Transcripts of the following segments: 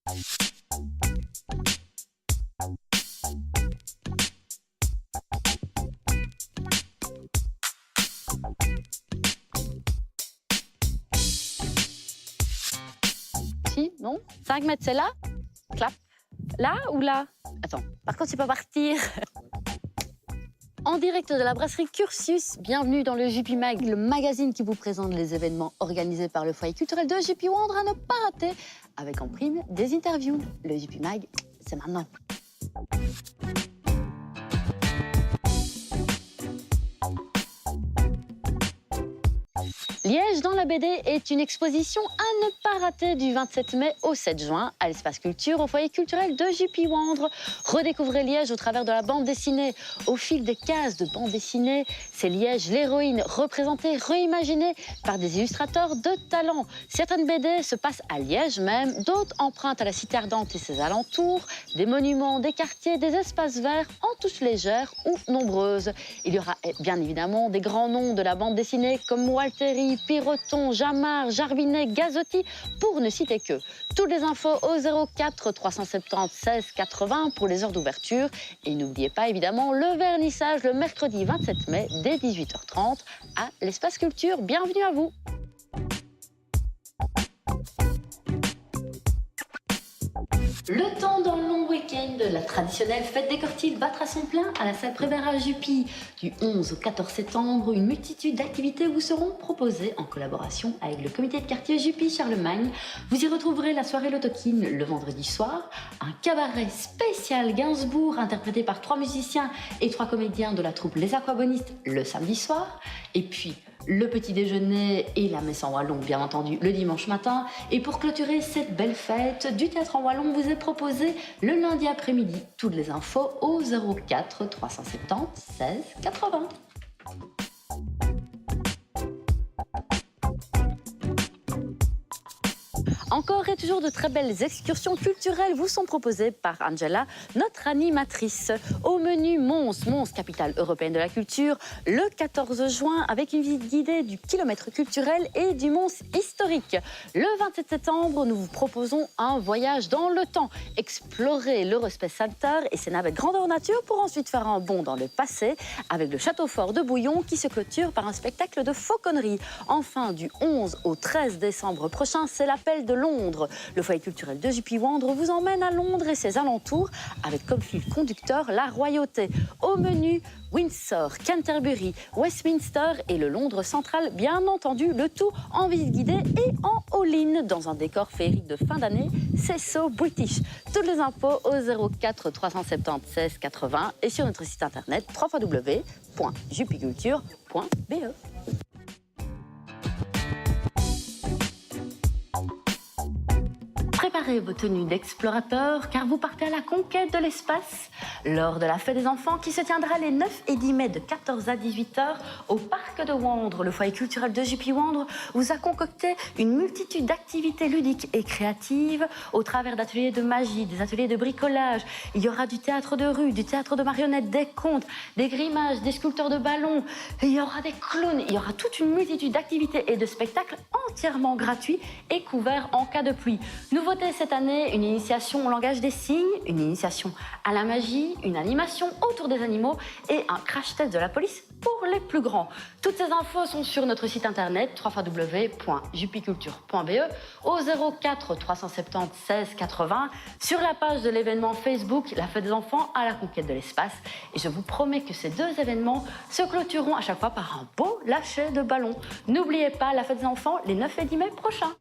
Si, non? 5 mètres, c'est là? Clap. Là ou là? Attends, par contre, tu peux partir. En direct de la brasserie Curtius, bienvenue dans le JP Mag, le magazine qui vous présente les événements organisés par le foyer culturel de JP Wandre à ne pas rater, avec en prime des interviews. Le JP Mag, c'est maintenant. Liège dans la BD est une exposition à ne pas rater du 27 mai au 7 juin à l'Espace Culture au foyer culturel de JP Wandre. Redécouvrez Liège au travers de la bande dessinée. Au fil des cases de bande dessinée, c'est Liège l'héroïne représentée, reimaginée par des illustrateurs de talent. Certaines BD se passent à Liège même, d'autres empruntent à la Cité Ardente et ses alentours, des monuments, des quartiers, des espaces verts en touches légères ou nombreuses. Il y aura bien évidemment des grands noms de la bande dessinée comme Walteri, Piroton, Jamard, Jarvinet, Gazotti, pour ne citer que. Toutes les infos au 04 370 16 80 pour les heures d'ouverture. Et n'oubliez pas évidemment le vernissage le mercredi 27 mai dès 18h30 à l'Espace Culture. Bienvenue à vous. Le temps d'un long week-end, la traditionnelle fête des Cortils battra son plein à la salle Prévert à Jupy. Du 11 au 14 septembre, une multitude d'activités vous seront proposées en collaboration avec le comité de quartier Jupy-Charlemagne. Vous y retrouverez la soirée Lotokin le vendredi soir, un cabaret spécial Gainsbourg interprété par 3 musiciens et 3 comédiens de la troupe Les Aquabonistes le samedi soir, et puis le petit déjeuner et la messe en wallon, bien entendu, le dimanche matin. Et pour clôturer cette belle fête, du théâtre en wallon vous est proposé le lundi après-midi. Toutes les infos au 04 370 16 80. Encore et toujours de très belles excursions culturelles vous sont proposées par Angela, notre animatrice. Au menu Mons, capitale européenne de la culture, le 14 juin avec une visite guidée du kilomètre culturel et du Mons historique. Le 27 septembre, nous vous proposons un voyage dans le temps. Explorer l'Eurospace Center et ses navettes grandeur nature pour ensuite faire un bond dans le passé avec le château fort de Bouillon qui se clôture par un spectacle de fauconnerie. Enfin, du 11 au 13 décembre prochain, c'est l'appel de Londres. Le foyer culturel de JP Wandre vous emmène à Londres et ses alentours avec comme fil conducteur la royauté. Au menu, Windsor, Canterbury, Westminster et le Londres central, bien entendu, le tout en visite guidée et en all-in dans un décor féerique de fin d'année, c'est so British. Toutes les infos au 04 370 16 80 et sur notre site internet www.jupyculture.be. Préparez vos tenues d'explorateur car vous partez à la conquête de l'espace lors de la fête des enfants qui se tiendra les 9 et 10 mai de 14 à 18h au parc de Wandre. Le foyer culturel de JP Wandre vous a concocté une multitude d'activités ludiques et créatives au travers d'ateliers de magie, des ateliers de bricolage. Il y aura du théâtre de rue, du théâtre de marionnettes, des contes, des grimages, des sculpteurs de ballons. Il y aura des clowns. Il y aura toute une multitude d'activités et de spectacles entièrement gratuits et couverts en cas de pluie. Nouveauté cette année, une initiation au langage des signes, une initiation à la magie, une animation autour des animaux et un crash test de la police pour les plus grands. Toutes ces infos sont sur notre site internet www.jupyculture.be au 04 370 16 80 sur la page de l'événement Facebook La Fête des Enfants à la conquête de l'espace. Et je vous promets que ces 2 événements se clôtureront à chaque fois par un beau lâcher de ballon. N'oubliez pas la Fête des Enfants les 9 et 10 mai prochains.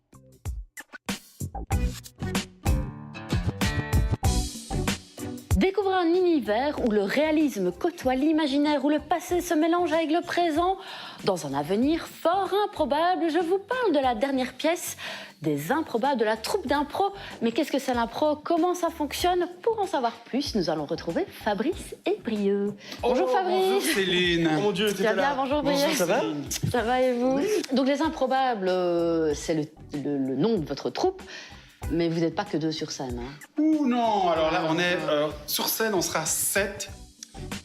Découvrez un univers où le réalisme côtoie l'imaginaire, où le passé se mélange avec le présent. Dans un avenir fort improbable, je vous parle de la dernière pièce des improbables de la troupe d'impro. Mais qu'est-ce que c'est l'impro? Comment ça fonctionne? Pour en savoir plus, nous allons retrouver Fabrice et Brieux. Bonjour Fabrice. Bonjour Céline. Oh mon Dieu, Tu vas bien? Bonjour Brieux. Bonjour, ça va? Ça va et vous? Oui. Donc les improbables, c'est le nom de votre troupe. Mais vous n'êtes pas que 2 sur scène. Hein. Ouh non, alors là, on est sur scène, on sera 7,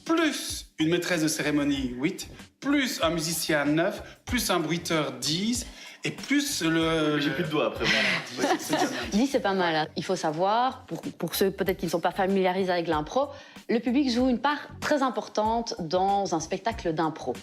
plus une maîtresse de cérémonie 8, plus un musicien 9, plus un bruiteur 10, Et plus le... J'ai plus de doigts après. Voilà. C'est bien. 10, c'est pas mal. Il faut savoir, pour ceux peut-être qui ne sont pas familiarisés avec l'impro, le public joue une part très importante dans un spectacle d'impro.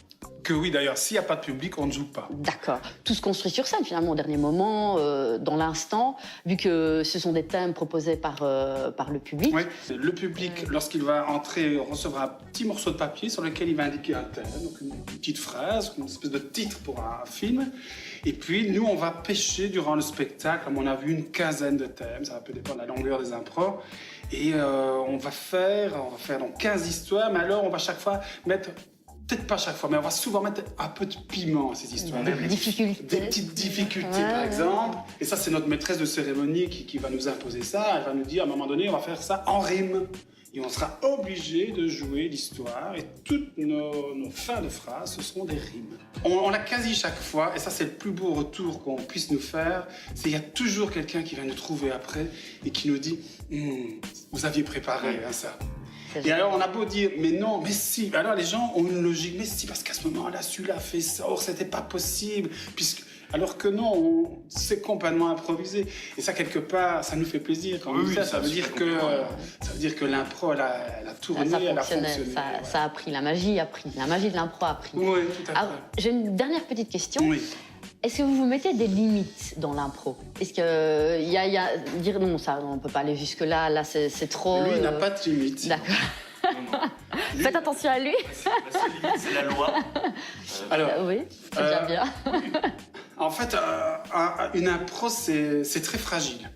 Que oui, d'ailleurs, s'il n'y a pas de public, on ne joue pas. D'accord. Tout se construit sur scène, finalement, au dernier moment, dans l'instant, vu que ce sont des thèmes proposés par le public. Oui. Le public, lorsqu'il va entrer, recevra un petit morceau de papier sur lequel il va indiquer un thème, donc une petite phrase, une espèce de titre pour un film. Et puis, nous, on va pêcher durant le spectacle, comme on a vu, une quinzaine de thèmes. Ça peut dépendre de la longueur des impros. Et on va faire donc 15 histoires, mais alors on va chaque fois mettre... Peut-être pas chaque fois, mais on va souvent mettre un peu de piment à ces histoires. Des difficultés. Des petites difficultés, par exemple. Et ça, c'est notre maîtresse de cérémonie qui va nous imposer ça. Elle va nous dire, à un moment donné, on va faire ça en rime. Et on sera obligé de jouer l'histoire. Et toutes nos fins de phrases, ce seront des rimes. On l'a quasi chaque fois, et ça, c'est le plus beau retour qu'on puisse nous faire. C'est qu'il y a toujours quelqu'un qui va nous trouver après et qui nous dit, vous aviez préparé ça. Et alors, on a beau dire, mais non, mais si. Alors, les gens ont une logique, mais si, parce qu'à ce moment-là, celui-là a fait ça, or, c'était pas possible. Alors que non, c'est complètement improvisé. Et ça, quelque part, ça nous fait plaisir quand on dit ça. Ça veut dire que l'impro, elle a tourné, elle a fonctionné. Ça a pris, la magie de l'impro a pris. Oui, tout à fait. Alors, j'ai une dernière petite question. Oui. Est-ce que vous vous mettez des limites dans l'impro? Est-ce que y a dire non, ça, on peut pas aller jusque là. Là, c'est trop. Lui, il n'a pas de limite. D'accord. Non. Faites attention à lui. La seule limite, c'est la loi. Alors, Oui, c'est déjà bien. En fait, une impro, c'est très fragile.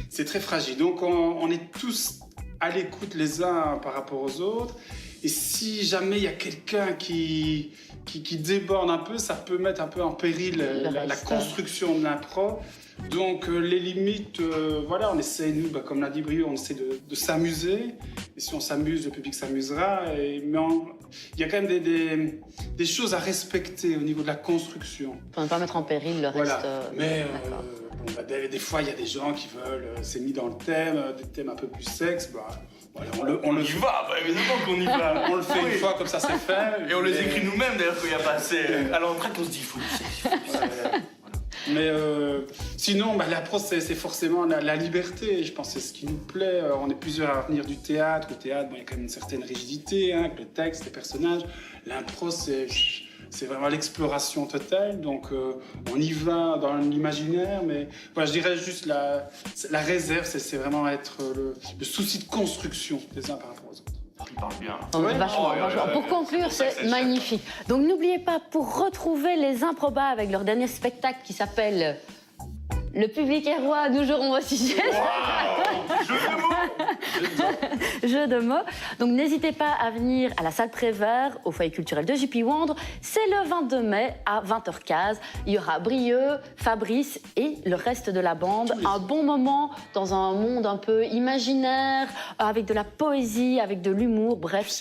C'est très fragile. Donc, on est tous à l'écoute les uns par rapport aux autres. Et si jamais il y a quelqu'un qui déborde un peu, ça peut mettre un peu en péril la construction de l'impro. Donc les limites, voilà, on essaie, nous, comme l'a dit Brio, on essaie de s'amuser. Et si on s'amuse, le public s'amusera. Mais il y a quand même des choses à respecter au niveau de la construction. Pour ne pas mettre en péril le Voilà. reste. Mais des fois, il y a des gens qui veulent, c'est mis dans le thème, des thèmes un peu plus sexe. Voilà, on le y va, évidemment qu'on y va. On le fait une fois, comme ça c'est fait. Et on les écrit nous-mêmes d'ailleurs qu'il n'y a pas assez. À l'entrée, on se dit, il faut Mais sinon, l'impro, c'est forcément la liberté. Je pense que c'est ce qui nous plaît. On est plusieurs à venir du théâtre. Au théâtre, il y a quand même une certaine rigidité, avec le texte, les personnages. L'impro, c'est vraiment l'exploration totale. Donc, on y va dans l'imaginaire. Mais voilà, je dirais juste la réserve, c'est vraiment être le souci de construction des uns par rapport aux autres. Il parle bien. Vachement. Pour conclure, c'est magnifique. Donc n'oubliez pas, pour retrouver les improbables avec leur dernier spectacle qui s'appelle Le public est roi, nous jouerons au sujet. Jeu de mots. Donc n'hésitez pas à venir à la salle Prévert, au foyer culturel de J.P. Wondre. C'est le 22 mai à 20h15. Il y aura Brieux, Fabrice et le reste de la bande. Un bon moment dans un monde un peu imaginaire, avec de la poésie, avec de l'humour, bref.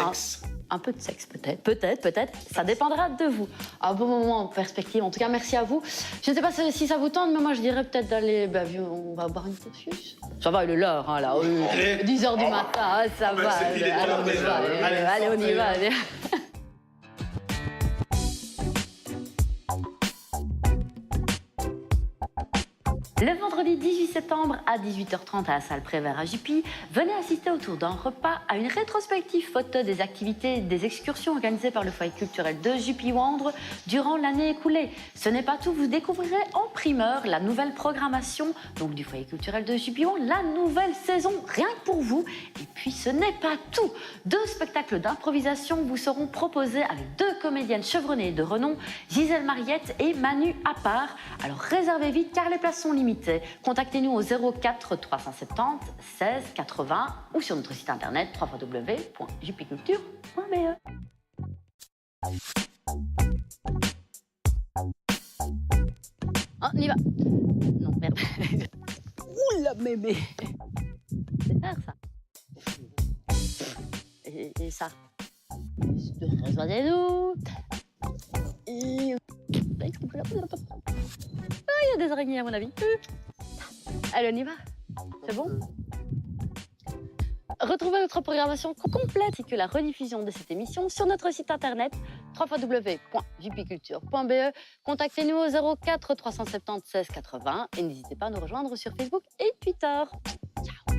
Un peu de sexe, peut-être. Ça dépendra de vous. Un bon moment en perspective. En tout cas, merci à vous. Je ne sais pas si ça vous tente, mais moi, je dirais peut-être d'aller... on va boire une saucisse. Ça va, il est l'heure, hein, là. 10h du matin, ça va. Allez, on y va. Allez. Le vendredi 18 septembre à 18h30 à la salle Prévert à Jipy, venez assister autour d'un repas à une rétrospective photo des activités des excursions organisées par le foyer culturel de J.P. Wondre durant l'année écoulée. Ce n'est pas tout, vous découvrirez en primeur la nouvelle programmation donc du foyer culturel de J.P. Wondre, la nouvelle saison, rien que pour vous. Et puis ce n'est pas tout. 2 spectacles d'improvisation vous seront proposés avec 2 comédiennes chevronnées de renom, Gisèle Mariette et Manu Appart. Alors réservez vite car les places sont limitées. Contactez-nous au 04 370 16 80 ou sur notre site internet www.jpculture.be. Oh, on y va. Non, merde. Oula, mémé. C'est faire ça. Et ça. Regardez-nous. Il y a des araignées à mon avis. Allez, on y va. C'est bon? Retrouvez notre programmation complète et que la rediffusion de cette émission sur notre site internet www.vpiculture.be. Contactez-nous au 04 370 16 80 et n'hésitez pas à nous rejoindre sur Facebook et Twitter. Ciao.